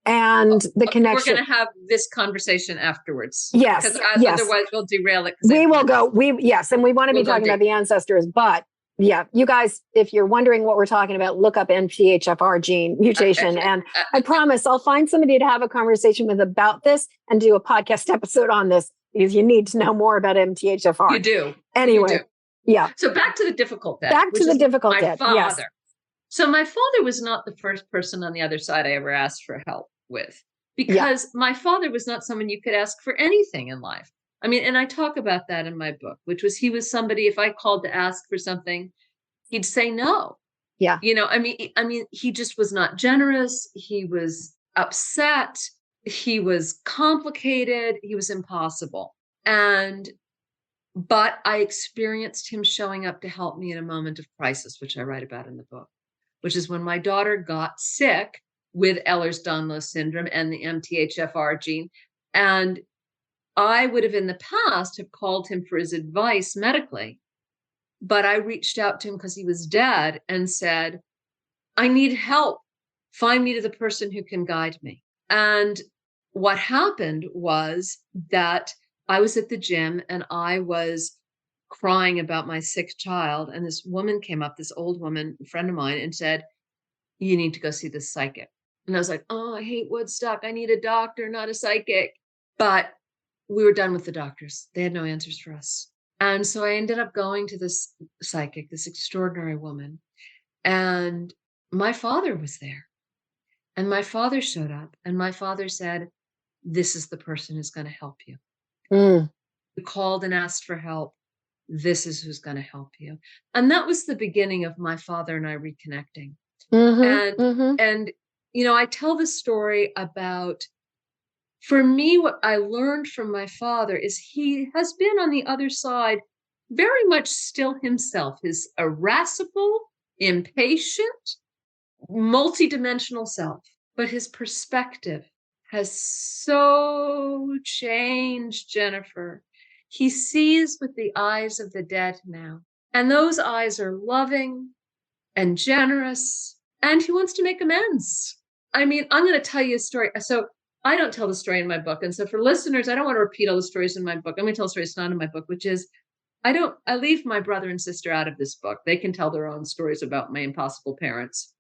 and the connection. We're going to have this conversation afterwards. Yes. Because otherwise we'll derail it. We will go. And we want to be talking about the ancestors, but yeah, you guys, if you're wondering what we're talking about, look up MTHFR gene mutation. And I promise I'll find somebody to have a conversation with about this and do a podcast episode on this, because you need to know more about MTHFR. You do. Anyway. You do. Yeah. So back to the difficult death. Back to the difficult death. My father. Yes. So my father was not the first person on the other side I ever asked for help with, because my father was not someone you could ask for anything in life. I mean, and I talk about that in my book, which was, he was somebody, if I called to ask for something, he'd say no. Yeah. You know, I mean, he just was not generous. He was upset. He was complicated. He was impossible. But I experienced him showing up to help me in a moment of crisis, which I write about in the book, which is when my daughter got sick with Ehlers-Danlos syndrome and the MTHFR gene. And I would have in the past have called him for his advice medically, but I reached out to him because he was dead and said, I need help. Find me to the person who can guide me. And what happened was that I was at the gym and I was crying about my sick child. And this woman came up, this old woman, a friend of mine, and said, you need to go see this psychic. And I was like, oh, I hate Woodstock. I need a doctor, not a psychic. But we were done with the doctors. They had no answers for us. And so I ended up going to this psychic, this extraordinary woman. And my father was there. And my father showed up. And my father said, this is the person who's going to help you. You called and asked for help. This is who's going to help you. And that was the beginning of my father and I reconnecting. And, you know, I tell the story about, for me, what I learned from my father is he has been on the other side very much still himself, his irascible, impatient, multidimensional self. But his perspective has so changed, Jennifer. He sees with the eyes of the dead now. And those eyes are loving and generous. And he wants to make amends. I mean, I'm going to tell you a story. So I don't tell the story in my book. And so for listeners, I don't want to repeat all the stories in my book. I'm going to tell a story that's not in my book, which is I leave my brother and sister out of this book. They can tell their own stories about my impossible parents.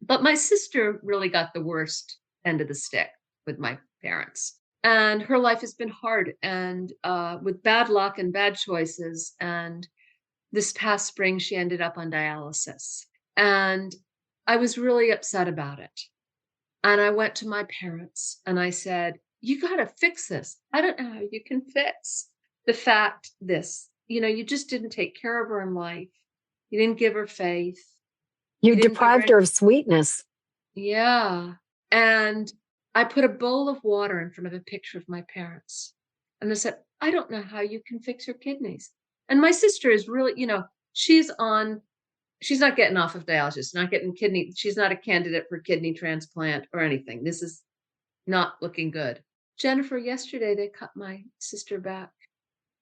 But my sister really got the worst end of the stick with my parents. And her life has been hard and with bad luck and bad choices. And this past spring, she ended up on dialysis. And I was really upset about it. And I went to my parents and I said, you got to fix this. I don't know how you can fix the fact this, you know, you just didn't take care of her in life. You didn't give her faith. You deprived her of sweetness. Yeah. And I put a bowl of water in front of a picture of my parents. And I said, I don't know how you can fix her kidneys. And my sister is really, you know, she's not getting off of dialysis, not getting kidney. She's not a candidate for kidney transplant or anything. This is not looking good. Jennifer, yesterday they cut my sister back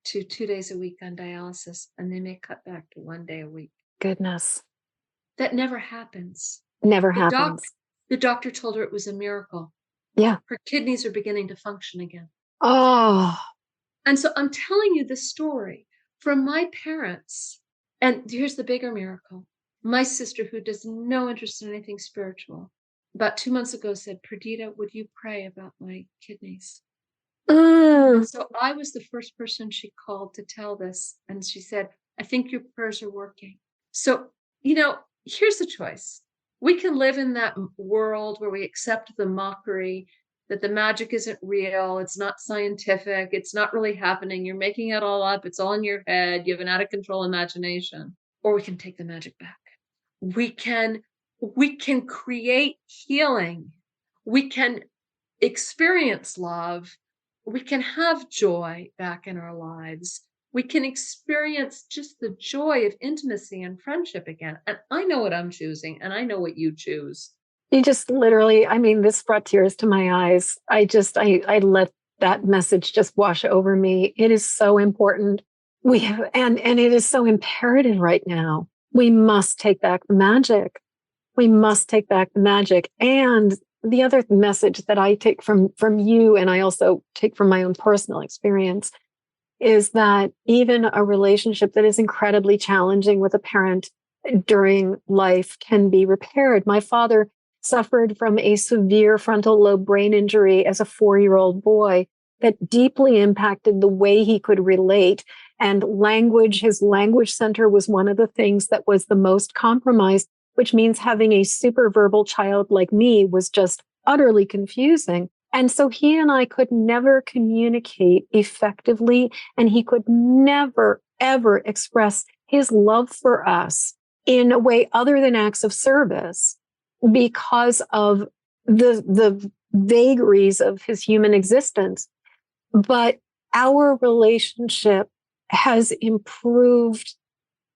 to 2 days a week on dialysis, and they may cut back to 1 day a week. Goodness. That never happens. Never happens. The doctor told her it was a miracle. Yeah. Her kidneys are beginning to function again. Oh. And so I'm telling you this story from my parents. And here's the bigger miracle. My sister, who does no interest in anything spiritual, about 2 months ago said, Perdita, would you pray about my kidneys? So I was the first person she called to tell this. And she said, I think your prayers are working. So, here's the choice. We can live in that world where we accept the mockery that the magic isn't real. It's not scientific. It's not really happening. You're making it all up. It's all in your head. You have an out of control imagination. Or we can take the magic back. We can create healing. We can experience love. We can have joy back in our lives. We can experience just the joy of intimacy and friendship again. And I know what I'm choosing, and I know what you choose. You just literally, this brought tears to my eyes. I let that message just wash over me. It is so important. And it is so imperative right now. We must take back the magic. We must take back the magic. And the other message that I take from you, and I also take from my own personal experience, is that even a relationship that is incredibly challenging with a parent during life can be repaired. My father suffered from a severe frontal lobe brain injury as a 4-year-old boy that deeply impacted the way he could relate. And his language center was one of the things that was the most compromised, which means having a super verbal child like me was just utterly confusing. And so he and I could never communicate effectively, and he could never, ever express his love for us in a way other than acts of service because of the vagaries of his human existence. But our relationship has improved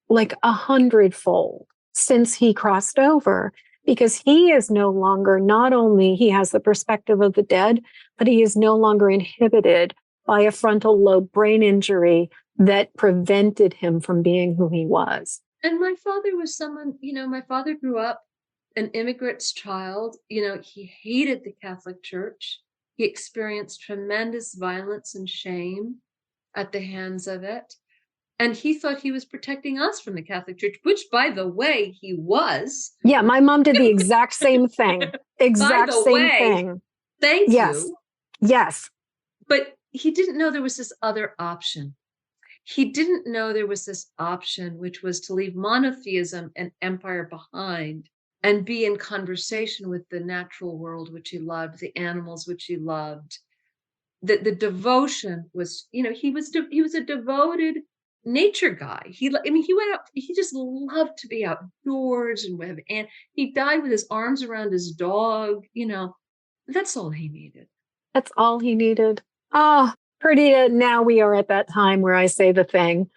like 100-fold since he crossed over, because he is no longer, not only he has the perspective of the dead, but he is no longer inhibited by a frontal lobe brain injury that prevented him from being who he was. And my father was someone, my father grew up an immigrant's child. He hated the Catholic Church. He experienced tremendous violence and shame at the hands of it. And he thought he was protecting us from the Catholic Church, which, by the way, he was. Yeah, my mom did the exact same thing. Exact same thing. Thank you. Yes. But he didn't know there was this other option. He didn't know there was this option, which was to leave monotheism and empire behind and be in conversation with the natural world, which he loved, the animals, which he loved. The devotion was, he was a devoted nature guy. He went out, he just loved to be outdoors and he died with his arms around his dog. That's all he needed. That's all he needed. Oh, Perdita, now we are at that time where I say the thing.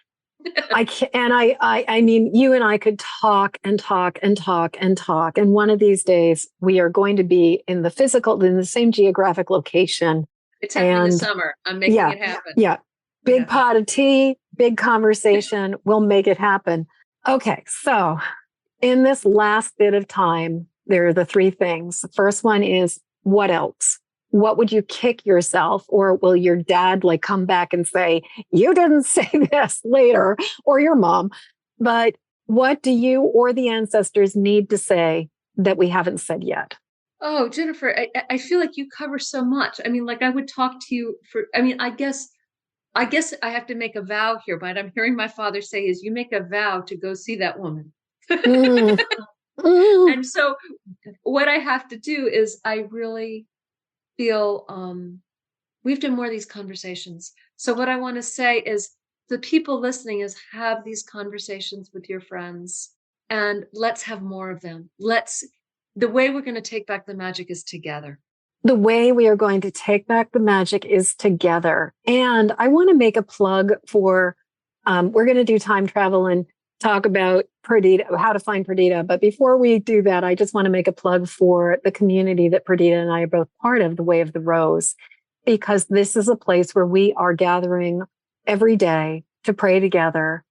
I mean, you and I could talk and talk and talk and talk. And one of these days we are going to be in the same geographic location. It's happening this summer. I'm making it happen. Yeah. Big pot of tea, big conversation. We'll make it happen. Okay. So in this last bit of time, there are the 3 things. The first one is, what else? What would you kick yourself? Or will your dad come back and say, you didn't say this later, or your mom? But what do you or the ancestors need to say that we haven't said yet? Oh, Jennifer, I feel like you cover so much. I would talk to you I guess I have to make a vow here, but I'm hearing my father say is you make a vow to go see that woman. And so what I have to do is I really feel we have to have more of these conversations. So what I want to say is the people listening is have these conversations with your friends and let's have more of them. The way we're going to take back the magic is together. The way we are going to take back the magic is together. And I want to make a plug for, we're going to do time travel and talk about Perdita, how to find Perdita. But before we do that, I just want to make a plug for the community that Perdita and I are both part of, the Way of the Rose, because this is a place where we are gathering every day to pray together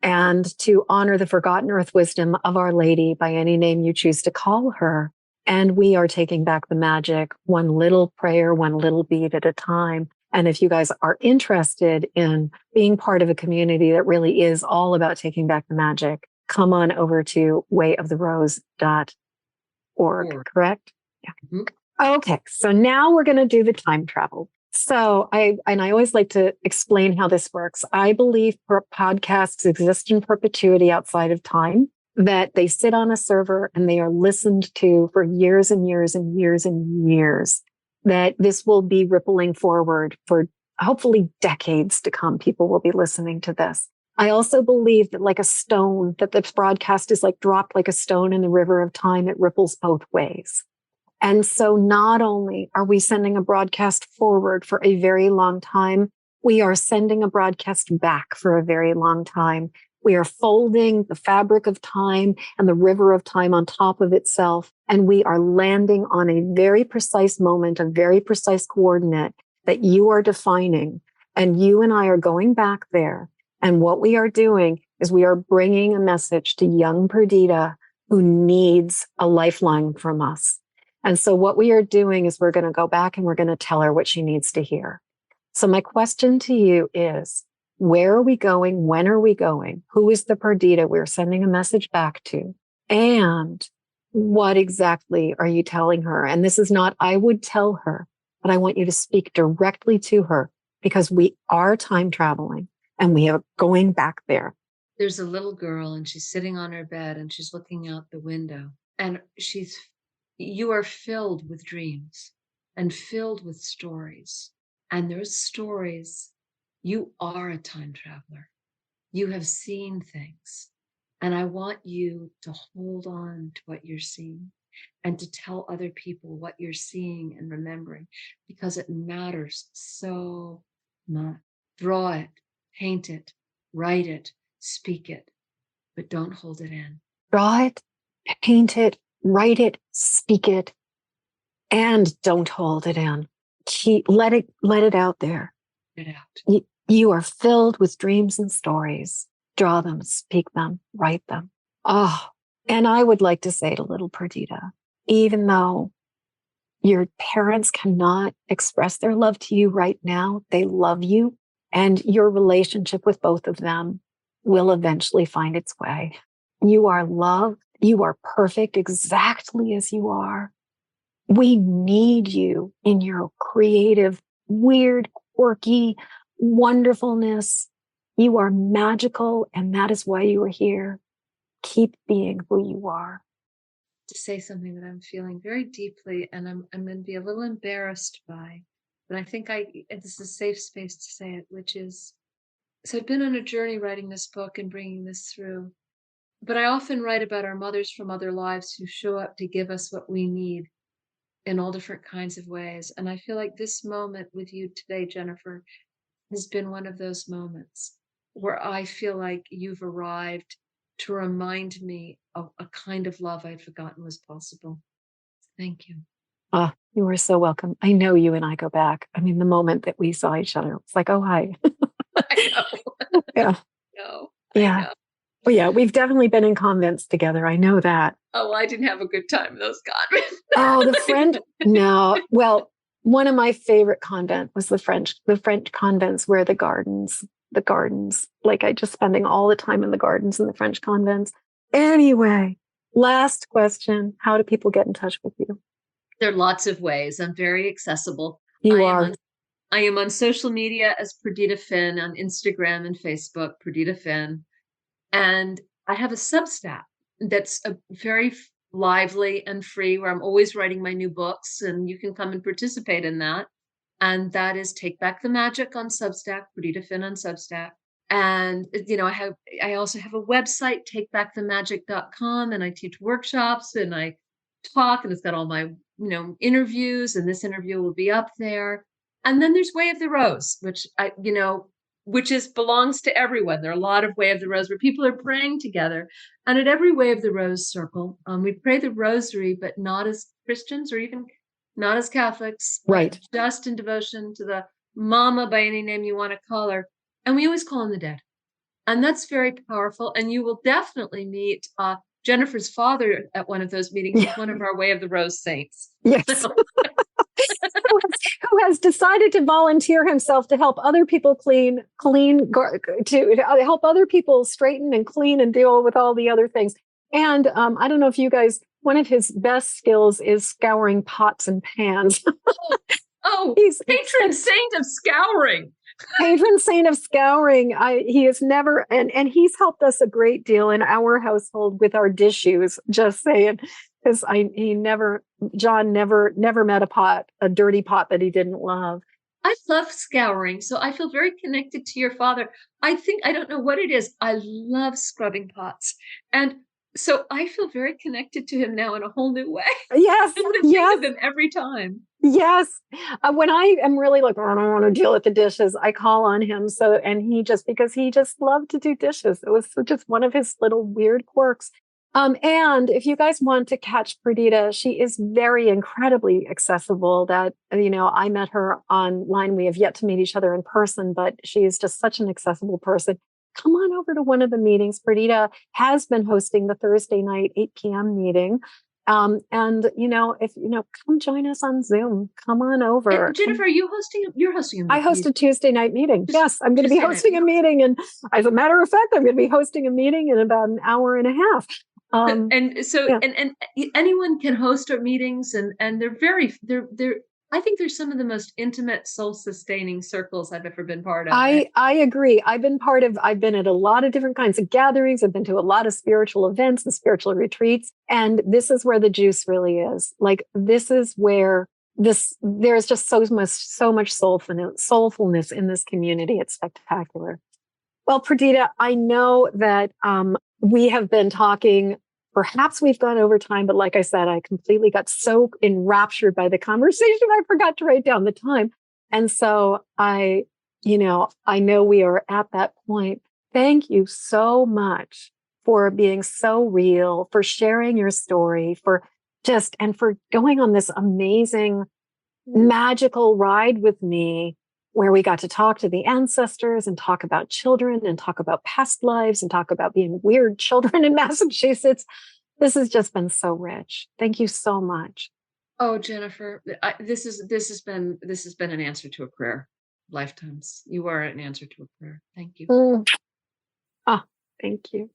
and to honor the forgotten earth wisdom of Our Lady by any name you choose to call her. And we are taking back the magic, one little prayer, one little bead at a time. And if you guys are interested in being part of a community that really is all about taking back the magic, come on over to wayoftheRose.org, correct? Yeah. Mm-hmm. Okay, so now we're going to do the time travel. So I always like to explain how this works. I believe podcasts exist in perpetuity outside of time, that they sit on a server and they are listened to for years and years and years and years, that this will be rippling forward for hopefully decades to come. People will be listening to this. I also believe that like a stone, that this broadcast is like dropped like a stone in the river of time. It ripples both ways. And so not only are we sending a broadcast forward for a very long time, we are sending a broadcast back for a very long time. We are folding the fabric of time and the river of time on top of itself. And we are landing on a very precise moment, a very precise coordinate that you are defining. And you and I are going back there. And what we are doing is we are bringing a message to young Perdita who needs a lifeline from us. And so what we are doing is we're going to go back and we're going to tell her what she needs to hear. So my question to you is, where are we going? When are we going? Who is the Perdita we're sending a message back to? And what exactly are you telling her? And this is not, I would tell her, but I want you to speak directly to her, because we are time traveling and we are going back there. There's a little girl and she's sitting on her bed and she's looking out the window, and you are filled with dreams and filled with stories. And those stories, you are a time traveler. You have seen things. And I want you to hold on to what you're seeing and to tell other people what you're seeing and remembering, because it matters so much. Draw it, paint it, write it, speak it, but don't hold it in. Draw it, paint it, write it, speak it, and don't hold it in. Let it out there. Get it out. You are filled with dreams and stories. Draw them, speak them, write them. Oh, and I would like to say to little Perdita, even though your parents cannot express their love to you right now, they love you, and your relationship with both of them will eventually find its way. You are loved. You are perfect exactly as you are. We need you in your creative, weird, quirky wonderfulness. You are magical, and that is why you are here. Keep being who you are. To say something that I'm feeling very deeply, and I'm going to be a little embarrassed by, but I think this is a safe space to say it, which is, so I've been on a journey writing this book and bringing this through, but I often write about our mothers from other lives who show up to give us what we need in all different kinds of ways. And I feel like this moment with you today, Jennifer, has been one of those moments where I feel like you've arrived to remind me of a kind of love I'd forgotten was possible. Thank you. Ah, you are so welcome. I know you and I go back. I mean, the moment that we saw each other, it's like, oh, hi. I know. Yeah. No, yeah. Know. Well, yeah, we've definitely been in convents together. I know that. Oh, well, I didn't have a good time in those convents. Oh, the French. No. Well, one of my favorite convent was the French convents where the gardens, like I just spending all the time in the gardens in the French convents. Anyway, last question. How do people get in touch with you? There are lots of ways. I'm very accessible. I am on social media as Perdita Finn on Instagram and Facebook, Perdita Finn. And I have a Substack that's a very lively and free, where I'm always writing my new books, and you can come and participate in that. And that is Take Back the Magic on Substack, Perdita Finn on Substack. And, I also have a website, takebackthemagic.com, and I teach workshops and I talk, and it's got all my, interviews, and this interview will be up there. And then there's Way of the Rose, which belongs to everyone. There are a lot of Way of the Rose where people are praying together. And at every Way of the Rose circle, we pray the rosary, but not as Christians or even not as Catholics. Right. Just in devotion to the mama, by any name you want to call her. And we always call on the dead. And that's very powerful. And you will definitely meet Jennifer's father at one of those meetings, one of our Way of the Rose saints. Yes. Who has decided to volunteer himself to help other people to help other people straighten and clean and deal with all the other things. And I don't know if you guys, one of his best skills is scouring pots and pans. He's patron saint of scouring. Patron saint of scouring. He is never, and he's helped us a great deal in our household with our dishes, just saying, because John never met a dirty pot that he didn't love. I love scouring, so I feel very connected to your father. I don't know what it is. I love scrubbing pots. And so I feel very connected to him now in a whole new way. Yes. I want to think of him every time. Yes. When I am really like, I don't want to deal with the dishes, I call on him. Because he just loved to do dishes. It was just one of his little weird quirks. And if you guys want to catch Perdita, she is very incredibly accessible. I met her online. We have yet to meet each other in person, but she is just such an accessible person. Come on over to one of the meetings. Perdita has been hosting the Thursday night 8 p.m. meeting. Come join us on Zoom. Come on over. And Jennifer, you're hosting a meeting. I host a Tuesday night meeting. Yes, I'm going to be hosting a meeting. And as a matter of fact, I'm going to be hosting a meeting in about an hour and a half. And anyone can host our meetings, and they're I think they're some of the most intimate, soul-sustaining circles I've ever been part of. I agree. I've been at a lot of different kinds of gatherings. I've been to a lot of spiritual events and spiritual retreats. And this is where the juice really is. Like, this is where there's just so much soulfulness in this community. It's spectacular. Well, Perdita, I know that we have been talking. Perhaps we've gone over time, but like I said, I completely got so enraptured by the conversation, I forgot to write down the time. And so I know we are at that point. Thank you so much for being so real, for sharing your story, for going on this amazing, magical ride with me, where we got to talk to the ancestors and talk about children and talk about past lives and talk about being weird children in Massachusetts. This has just been so rich. Thank you so much. Oh, Jennifer, this has been an answer to a prayer. Lifetimes. You are an answer to a prayer. Thank you. Thank you.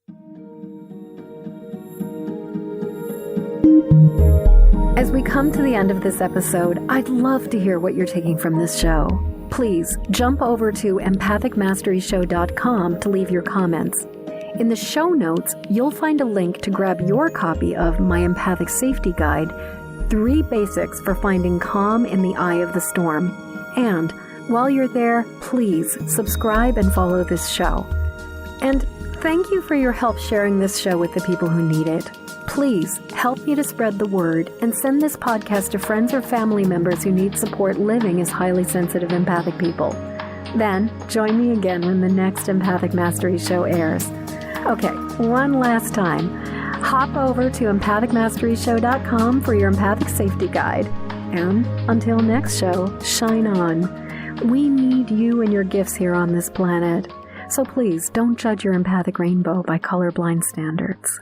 As we come to the end of this episode, I'd love to hear what you're taking from this show. Please jump over to empathicmasteryshow.com to leave your comments. In the show notes, you'll find a link to grab your copy of my Empathic Safety Guide, 3 Basics for Finding Calm in the Eye of the Storm. And while you're there, please subscribe and follow this show. And thank you for your help sharing this show with the people who need it. Please help me to spread the word and send this podcast to friends or family members who need support living as highly sensitive empathic people. Then join me again when the next Empathic Mastery Show airs. Okay, one last time. Hop over to empathicmasteryshow.com for your Empathic Safety Guide. And until next show, shine on. We need you and your gifts here on this planet. So please don't judge your empathic rainbow by colorblind standards.